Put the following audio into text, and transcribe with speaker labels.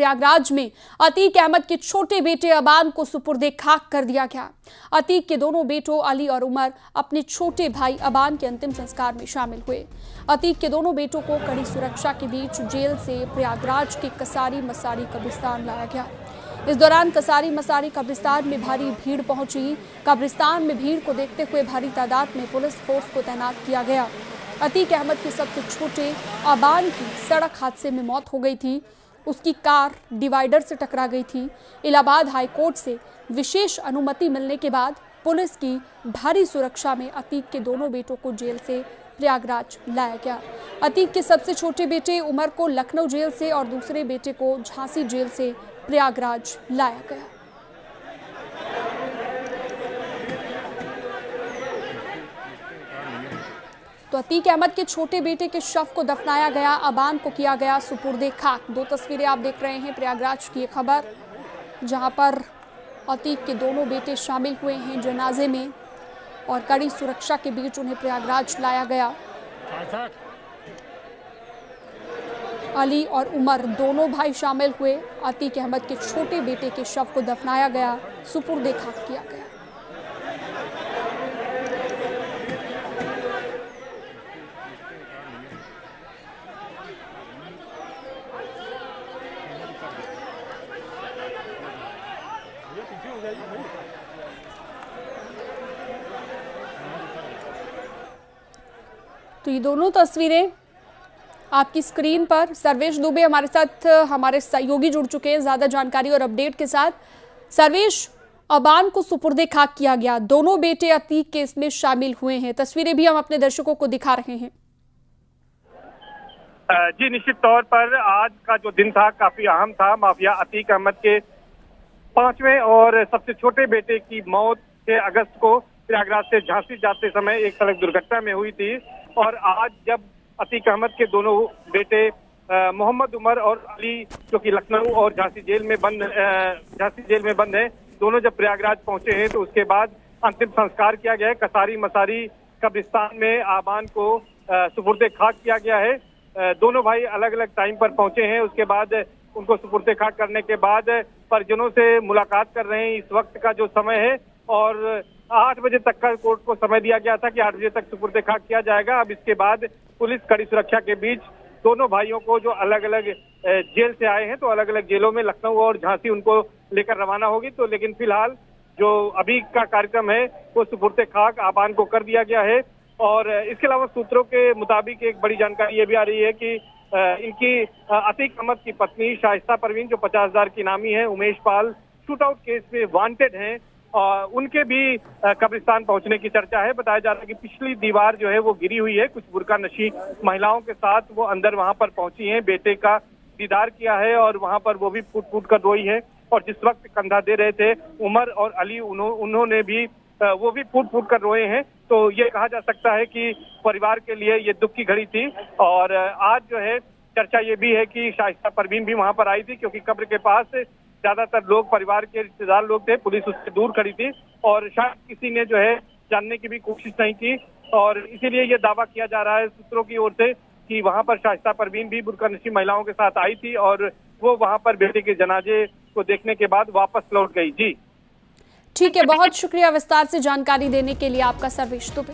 Speaker 1: प्रयागराज में अतीक अहमद के छोटे बेटे अबान को सुपुर्दे खाक कर दिया गया। अतीक के दोनों बेटों अली और उमर अपने छोटे भाई अबान के अंतिम संस्कार में शामिल हुए। अतीक के दोनों बेटों को कड़ी सुरक्षा के बीच जेल से प्रयागराज के कसारी मसारी कब्रिस्तान लाया गया। इस दौरान कसारी मसारी कब्रिस्तान में भारी भीड़ पहुंची। कब्रिस्तान में भीड़ को देखते हुए भारी तादाद में पुलिस फोर्स को तैनात किया गया। अतीक अहमद के सबसे छोटे अबान की सड़क हादसे में मौत हो गई थी। उसकी कार डिवाइडर से टकरा गई थी। इलाहाबाद हाई कोर्ट से विशेष अनुमति मिलने के बाद पुलिस की भारी सुरक्षा में अतीक के दोनों बेटों को जेल से प्रयागराज लाया गया। अतीक के सबसे छोटे बेटे उमर को लखनऊ जेल से और दूसरे बेटे को झांसी जेल से प्रयागराज लाया गया। तो अतीक अहमद के छोटे बेटे के शव को दफनाया गया। अबान को किया गया सुपुर्दे खाक। दो तस्वीरें आप देख रहे हैं प्रयागराज की खबर, जहां पर अतीक के दोनों बेटे शामिल हुए हैं जनाजे में और कड़ी सुरक्षा के बीच उन्हें प्रयागराज लाया गया। अली और उमर दोनों भाई शामिल हुए। अतीक अहमद के छोटे बेटे के शव को दफनाया गया, सुपुर्दे खाक किया गया। तो ये दोनों तस्वीरें आपकी स्क्रीन पर। सर्वेश दुबे हमारे साथ हमारे सहयोगी जुड़ चुके हैं ज्यादा जानकारी और अपडेट के साथ। सर्वेश, अबान को सुपुर्दे खाक किया गया, दोनों बेटे अतीक के इसमें शामिल हुए हैं। तस्वीरें भी हम अपने दर्शकों को दिखा रहे हैं।
Speaker 2: जी निश्चित तौर पर आज का जो दिन था काफी अहम था। माफिया अतीक अहमद के 5वें और सबसे छोटे बेटे की मौत 6 अगस्त को प्रयागराज से झांसी जाते समय एक सड़क दुर्घटना में हुई थी। और आज जब अतीक अहमद के दोनों बेटे मोहम्मद उमर और अली जो कि लखनऊ और झांसी जेल में बंद हैं, दोनों जब प्रयागराज पहुंचे हैं तो उसके बाद अंतिम संस्कार किया गया है। कसारी मसारी कब्रिस्तान में अबान को सुपुर्दे खाक किया गया है। दोनों भाई अलग अलग टाइम पर पहुंचे हैं। उसके बाद उनको सुपुर्दे खाक करने के बाद परिजनों से मुलाकात कर रहे हैं। इस वक्त का जो समय है और 8 बजे तक का कोर्ट को समय दिया गया था कि 8 बजे तक सुपुर्दे खाक किया जाएगा। अब इसके बाद पुलिस कड़ी सुरक्षा के बीच दोनों भाइयों को जो अलग अलग जेल से आए हैं तो अलग अलग जेलों में लखनऊ और झांसी उनको लेकर रवाना होगी। तो लेकिन फिलहाल जो अभी का कार्यक्रम है वो सुपुर्दे खाक अबान को कर दिया गया है। और इसके अलावा सूत्रों के मुताबिक एक बड़ी जानकारी ये भी आ रही है कि इनकी अतीक अहमद की पत्नी शाइस्ता परवीन जो 50,000 की इनामी है, Umesh Pal shoot out case में वांटेड हैं, उनके भी कब्रिस्तान पहुंचने की चर्चा है। बताया जा रहा है कि पिछली दीवार जो है वो गिरी हुई है। कुछ बुर्का नशी महिलाओं के साथ वो अंदर वहां पर पहुंची हैं, बेटे का दीदार किया है और वहां पर वो भी फूट फूट कर रोई है। और जिस वक्त कंधा दे रहे थे उमर और अली, उन्होंने भी वो भी फूट फूट कर रोए हैं। तो ये कहा जा सकता है कि परिवार के लिए ये दुख की घड़ी थी। और आज जो है चर्चा ये भी है कि शाइस्ता परवीन भी वहां पर आई थी, क्योंकि कब्र के पास ज्यादातर लोग परिवार के रिश्तेदार लोग थे। पुलिस उससे दूर खड़ी थी और शायद किसी ने जो है जानने की भी कोशिश नहीं की। और इसीलिए ये दावा किया जा रहा है सूत्रों की ओर से कि वहां पर शाइस्ता परवीन भी बुर्का नशी महिलाओं के साथ आई थी और वो वहां पर बेटे के जनाजे को देखने के बाद वापस लौट गई। जी
Speaker 1: ठीक है, बहुत शुक्रिया विस्तार से जानकारी देने के लिए आपका सर्वेश दुबे।